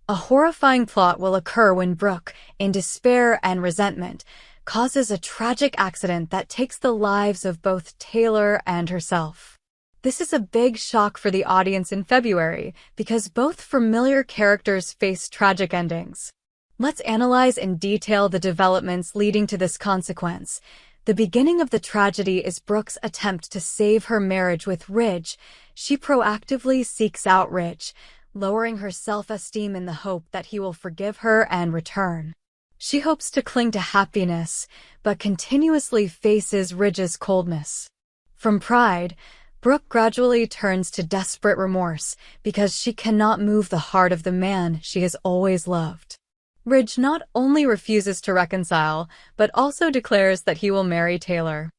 A horrifying plot will occur when Brooke, in despair and resentment, causes a tragic accident that takes the lives of both Taylor and herself. This is a big shock for the audience in February because both familiar characters face tragic endings. Let's analyze in detail the developments leading to this consequence. The beginning of the tragedy is Brooke's attempt to save her marriage with Ridge. She proactively seeks out Ridge, lowering her self-esteem in the hope that he will forgive her and return. She hopes to cling to happiness, but continuously faces Ridge's coldness. From pride, Brooke gradually turns to desperate remorse because she cannot move the heart of the man she has always loved. Ridge not only refuses to reconcile, but also declares that he will marry Taylor.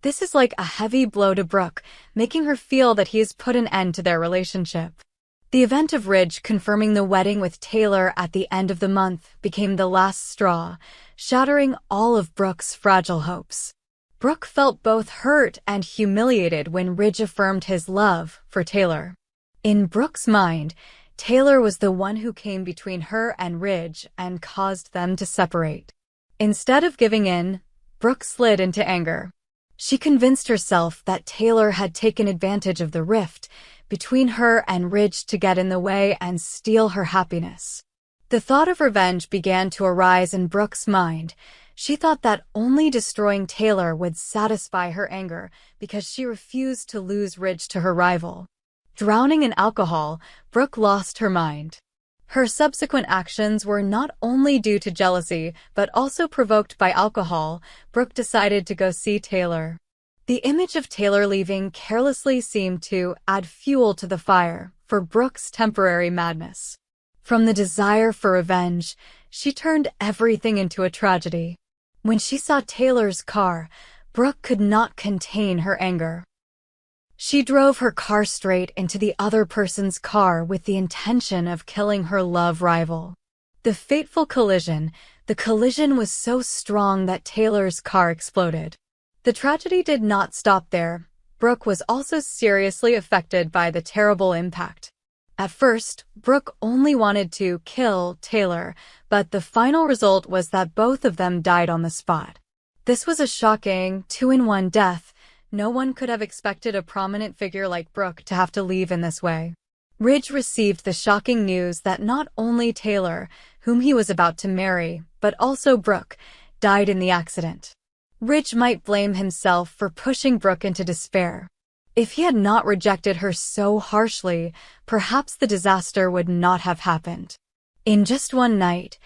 This is like a heavy blow to Brooke, making her feel that he has put an end to their relationship. The event of Ridge confirming the wedding with Taylor at the end of the month became the last straw, shattering all of Brooke's fragile hopes. Brooke felt both hurt and humiliated when Ridge affirmed his love for Taylor. In Brooke's mind, Taylor was the one who came between her and Ridge and caused them to separate. Instead of giving in, Brooke slid into anger. She convinced herself that Taylor had taken advantage of the rift between her and Ridge to get in the way and steal her happiness. The thought of revenge began to arise in Brooke's mind. She thought that only destroying Taylor would satisfy her anger because she refused to lose Ridge to her rival. Drowning in alcohol, Brooke lost her mind. Her subsequent actions were not only due to jealousy, but also provoked by alcohol. Brooke decided to go see Taylor. The image of Taylor leaving carelessly seemed to add fuel to the fire for Brooke's temporary madness. From the desire for revenge, she turned everything into a tragedy. When she saw Taylor's car, Brooke could not contain her anger. She drove her car straight into the other person's car with the intention of killing her love rival. The fateful collision was so strong that Taylor's car exploded. The tragedy did not stop there. Brooke was also seriously affected by the terrible impact. At first, Brooke only wanted to kill Taylor, but the final result was that both of them died on the spot. This was a shocking two-in-one death. No one could have expected a prominent figure like Brooke to have to leave in this way. Ridge received the shocking news that not only Taylor, whom he was about to marry, but also Brooke, died in the accident. Ridge might blame himself for pushing Brooke into despair. If he had not rejected her so harshly, perhaps the disaster would not have happened. In just one night,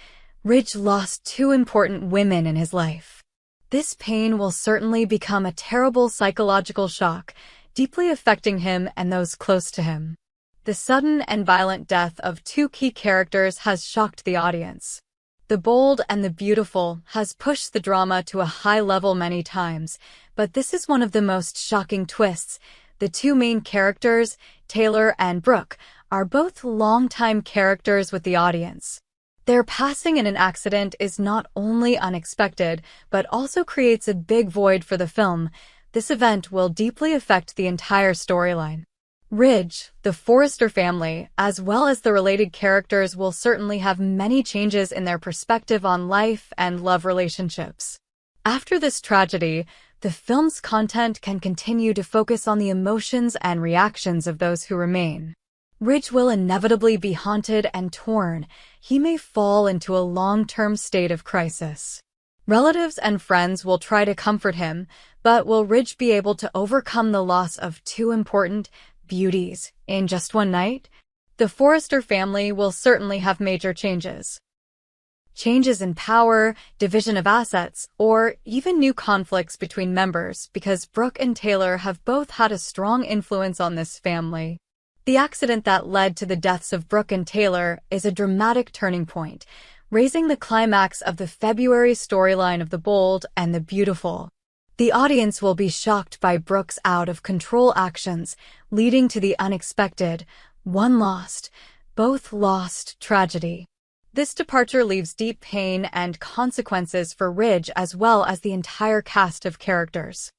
Ridge lost two important women in his life. This pain will certainly become a terrible psychological shock, deeply affecting him and those close to him. The sudden and violent death of two key characters has shocked the audience. The Bold and the Beautiful has pushed the drama to a high level many times, but this is one of the most shocking twists. The two main characters, Taylor and Brooke, are both longtime characters with the audience. Their passing in an accident is not only unexpected, but also creates a big void for the film. This event will deeply affect the entire storyline. Ridge, the Forrester family, as well as the related characters will certainly have many changes in their perspective on life and love relationships. After this tragedy, the film's content can continue to focus on the emotions and reactions of those who remain. Ridge will inevitably be haunted and torn. He may fall into a long-term state of crisis. Relatives and friends will try to comfort him, but will Ridge be able to overcome the loss of two important beauties in just one night? The Forrester family will certainly have major changes. Changes in power, division of assets, or even new conflicts between members because Brooke and Taylor have both had a strong influence on this family. The accident that led to the deaths of Brooke and Taylor is a dramatic turning point, raising the climax of the February storyline of The Bold and the Beautiful. The audience will be shocked by Brooke's out-of-control actions, leading to the unexpected, one lost, both lost tragedy. This departure leaves deep pain and consequences for Ridge as well as the entire cast of characters.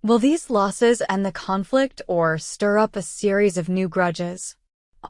Will these losses end the conflict or stir up a series of new grudges?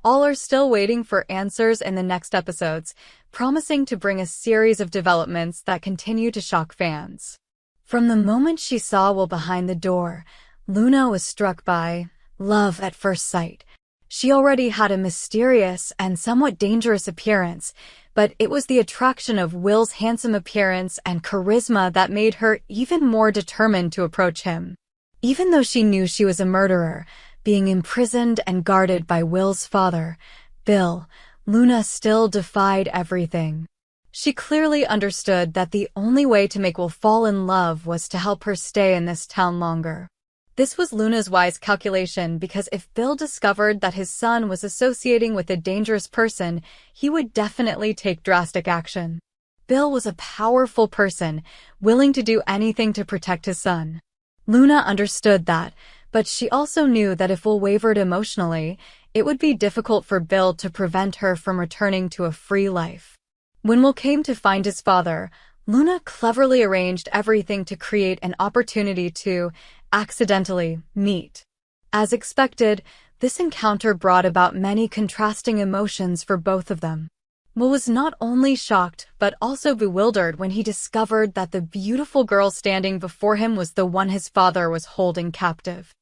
All are still waiting for answers in the next episodes, promising to bring a series of developments that continue to shock fans. From the moment she saw Will behind the door, Luna was struck by love at first sight. She already had a mysterious and somewhat dangerous appearance, but it was the attraction of Will's handsome appearance and charisma that made her even more determined to approach him. Even though she knew she was a murderer, being imprisoned and guarded by Will's father, Bill, Luna still defied everything. She clearly understood that the only way to make Will fall in love was to help her stay in this town longer. This was Luna's wise calculation because if Bill discovered that his son was associating with a dangerous person, he would definitely take drastic action. Bill was a powerful person, willing to do anything to protect his son. Luna understood that, but she also knew that if Will wavered emotionally, it would be difficult for Bill to prevent her from returning to a free life. When Will came to find his father, Luna cleverly arranged everything to create an opportunity to accidentally meet. As expected, this encounter brought about many contrasting emotions for both of them. Will was not only shocked but also bewildered when he discovered that the beautiful girl standing before him was the one his father was holding captive.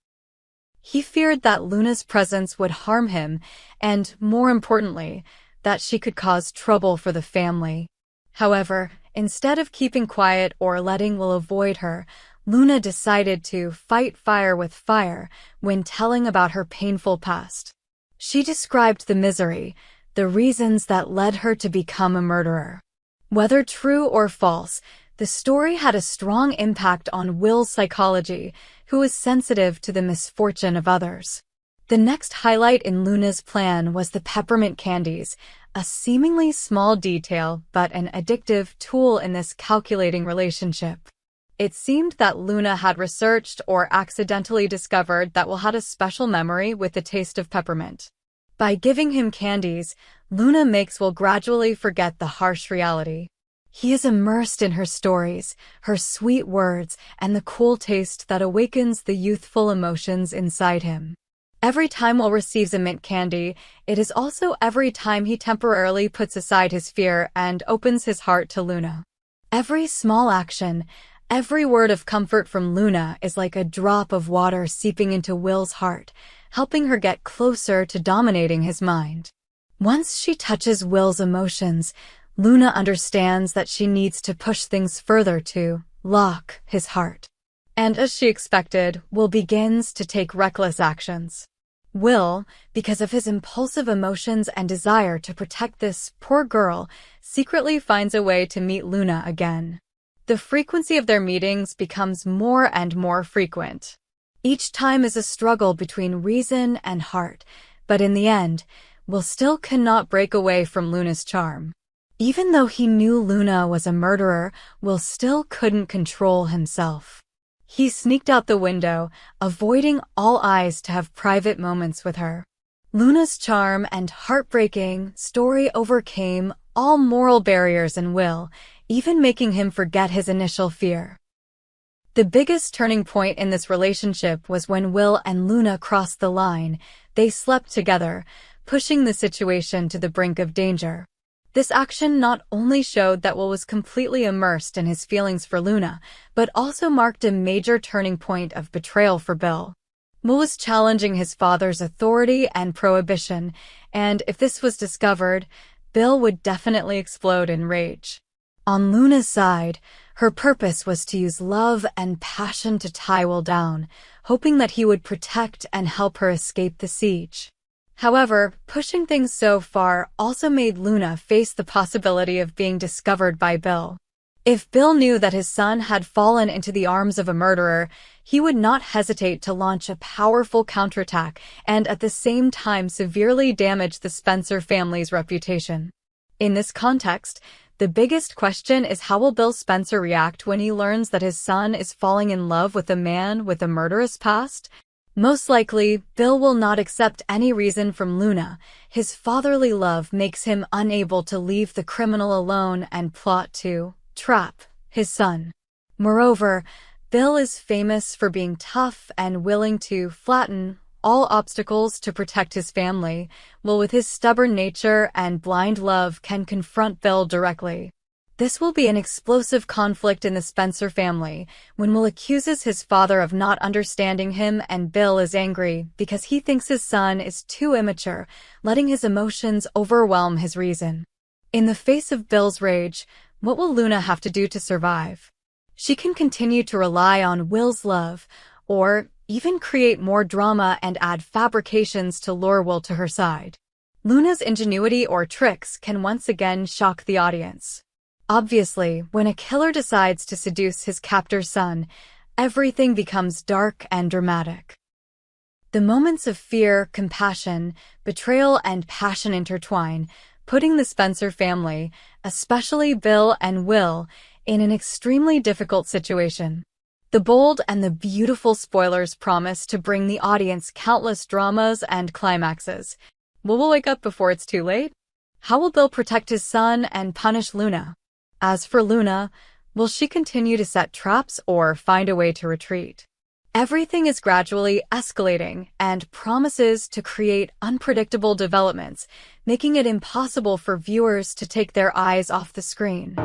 He feared that Luna's presence would harm him and, more importantly, that she could cause trouble for the family. However, instead of keeping quiet or letting Will avoid her, Luna decided to fight fire with fire when telling about her painful past. She described the misery, the reasons that led her to become a murderer. Whether true or false, the story had a strong impact on Will's psychology, who was sensitive to the misfortune of others. The next highlight in Luna's plan was the peppermint candies, a seemingly small detail but an addictive tool in this calculating relationship. It seemed that Luna had researched or accidentally discovered that Will had a special memory with the taste of peppermint. By giving him candies, Luna makes Will gradually forget the harsh reality. He is immersed in her stories, her sweet words, and the cool taste that awakens the youthful emotions inside him. Every time Will receives a mint candy, it is also every time he temporarily puts aside his fear and opens his heart to Luna. Every small action, every word of comfort from Luna is like a drop of water seeping into Will's heart, helping her get closer to dominating his mind. Once she touches Will's emotions, Luna understands that she needs to push things further to lock his heart. And as she expected, Will begins to take reckless actions. Will, because of his impulsive emotions and desire to protect this poor girl, secretly finds a way to meet Luna again. The frequency of their meetings becomes more and more frequent. Each time is a struggle between reason and heart, but in the end, Will still cannot break away from Luna's charm. Even though he knew Luna was a murderer, Will still couldn't control himself. He sneaked out the window, avoiding all eyes to have private moments with her. Luna's charm and heartbreaking story overcame all moral barriers in Will, even making him forget his initial fear. The biggest turning point in this relationship was when Will and Luna crossed the line. They slept together, pushing the situation to the brink of danger. This action not only showed that Will was completely immersed in his feelings for Luna, but also marked a major turning point of betrayal for Bill. Will was challenging his father's authority and prohibition, and if this was discovered, Bill would definitely explode in rage. On Luna's side, her purpose was to use love and passion to tie Will down, hoping that he would protect and help her escape the siege. However, pushing things so far also made Luna face the possibility of being discovered by Bill. If Bill knew that his son had fallen into the arms of a murderer, he would not hesitate to launch a powerful counterattack and at the same time severely damage the Spencer family's reputation. In this context, the biggest question is how will Bill Spencer react when he learns that his son is falling in love with a man with a murderous past? Most likely, Bill will not accept any reason from Luna. His fatherly love makes him unable to leave the criminal alone and plot to trap his son. Moreover, Bill is famous for being tough and willing to flatten all obstacles to protect his family, Will with his stubborn nature and blind love can confront Bill directly. This will be an explosive conflict in the Spencer family, when Will accuses his father of not understanding him and Bill is angry because he thinks his son is too immature, letting his emotions overwhelm his reason. In the face of Bill's rage, what will Luna have to do to survive? She can continue to rely on Will's love, or even create more drama and add fabrications to lure Will to her side. Luna's ingenuity or tricks can once again shock the audience. Obviously, when a killer decides to seduce his captor's son, everything becomes dark and dramatic. The moments of fear, compassion, betrayal, and passion intertwine, putting the Spencer family, especially Bill and Will, in an extremely difficult situation. The bold and the beautiful spoilers promise to bring the audience countless dramas and climaxes. Will Will wake up before it's too late? How will Bill protect his son and punish Luna? As for Luna, will she continue to set traps or find a way to retreat? Everything is gradually escalating and promises to create unpredictable developments, making it impossible for viewers to take their eyes off the screen.